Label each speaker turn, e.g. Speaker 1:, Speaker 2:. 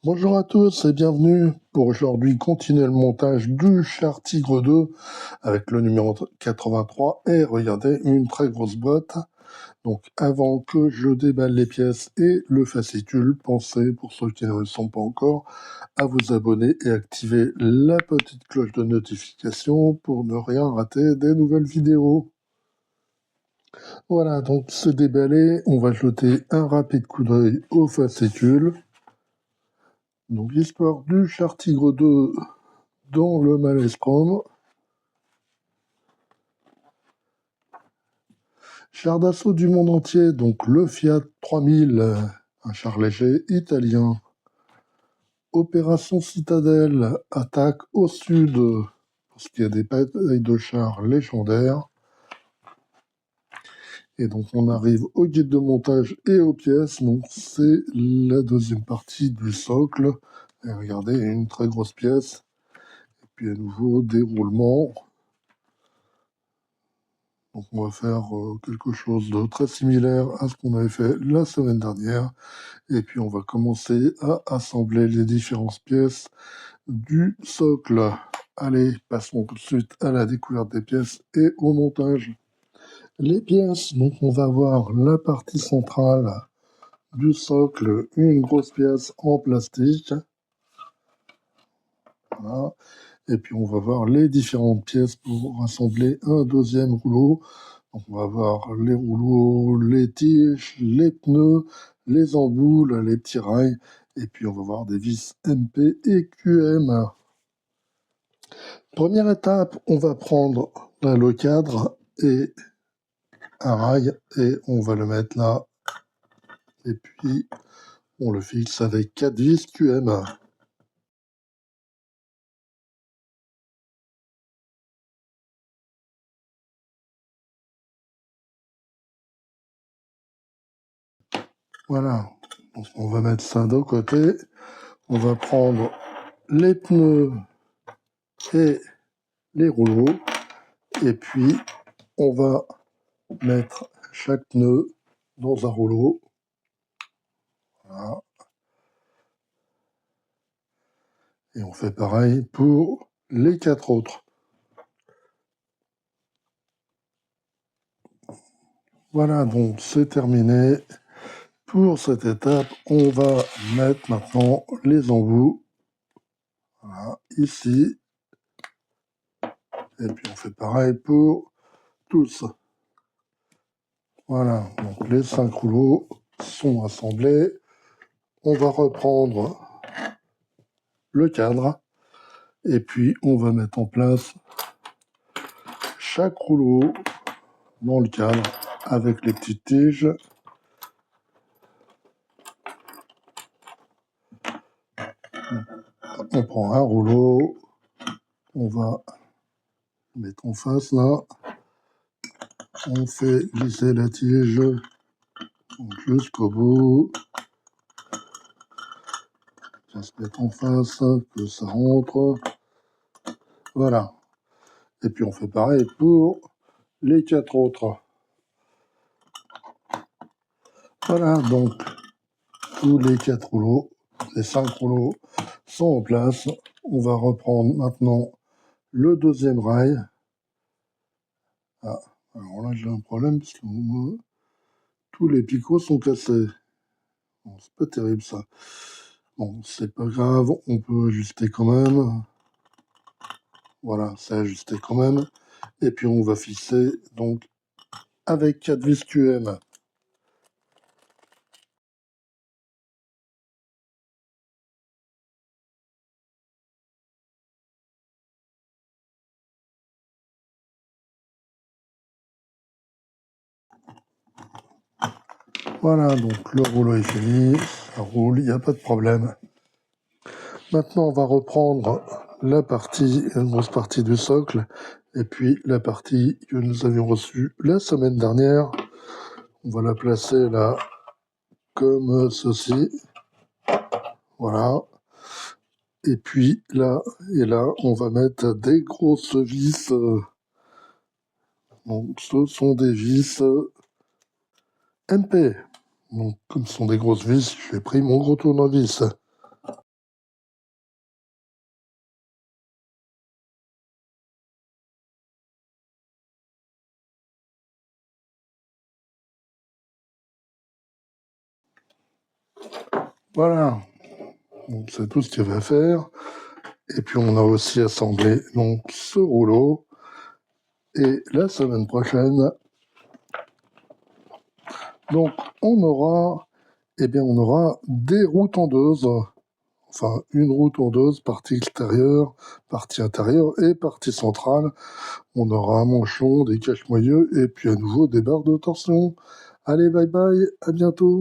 Speaker 1: Bonjour à tous et bienvenue pour aujourd'hui continuer le montage du Char Tigre 2 avec le numéro 83 et regardez une très grosse boîte. Donc avant que je déballe les pièces et le fascicule, pensez pour ceux qui ne le sont pas encore à vous abonner et activer la petite cloche de notification pour ne rien rater des nouvelles vidéos. Voilà, donc c'est déballé, on va jeter un rapide coup d'œil au fascicule. Donc l'histoire du Char Tigre 2 dans le Maelstrom. Char d'assaut du monde entier, donc le Fiat 3000, un char léger italien. Opération Citadelle, attaque au sud, parce qu'il y a des batailles de chars légendaires. Et donc on arrive au guide de montage et aux pièces, donc c'est la deuxième partie du socle. Et regardez, une très grosse pièce. Et puis à nouveau, déroulement. Donc on va faire quelque chose de très similaire à ce qu'on avait fait la semaine dernière. Et puis on va commencer à assembler les différentes pièces du socle. Allez, passons tout de suite à la découverte des pièces et au montage. Les pièces, donc on va voir la partie centrale du socle, une grosse pièce en plastique. Voilà. Et puis on va voir les différentes pièces pour assembler un deuxième rouleau. Donc on va voir les rouleaux, les tiges, les pneus, les embouts, les petits rails. Et puis on va voir des vis MP et QM. Première étape, on va prendre le cadre et un rail et on va le mettre là. Et puis on le fixe avec 4 vis QM. Voilà, donc on va mettre ça de côté. On va prendre les pneus et les rouleaux. Et puis, on va mettre chaque pneu dans un rouleau. Voilà. Et on fait pareil pour les 4 autres. Voilà, donc c'est terminé. Pour cette étape, on va mettre maintenant les embouts. Voilà, ici. Et puis on fait pareil pour tous. Voilà, donc les 5 rouleaux sont assemblés. On va reprendre le cadre. Et puis on va mettre en place chaque rouleau dans le cadre avec les petites tiges. On prend un rouleau, on va le mettre en face là, on fait glisser la tige jusqu'au bout, ça se met en face, que ça rentre, voilà. Et puis on fait pareil pour les 4 autres. Voilà, donc tous les 4 rouleaux, les 5 rouleaux sont en place. On va reprendre maintenant le deuxième rail. Ah, alors là j'ai un problème parce que tous les picots sont cassés. Bon, c'est pas terrible ça. Bon, c'est pas grave, on peut ajuster quand même. Voilà, c'est ajusté quand même. Et puis on va fixer donc avec 4 vis QM. Voilà, donc le rouleau est fini, ça roule, il n'y a pas de problème. Maintenant, on va reprendre la grosse partie du socle, et puis la partie que nous avions reçue la semaine dernière. On va la placer là, comme ceci. Voilà. Et puis là et là, on va mettre des grosses vis. Donc, ce sont des vis MP. Donc, comme ce sont des grosses vis, j'ai pris mon gros tournevis. Voilà, donc c'est tout ce qu'il y avait à faire. Et puis on a aussi assemblé donc ce rouleau. Et la semaine prochaine, donc on aura des roues tondeuses. Enfin, une roue tondeuse, partie extérieure, partie intérieure et partie centrale. On aura un manchon, des cache-moyeux et puis à nouveau des barres de torsion. Allez, bye bye, à bientôt.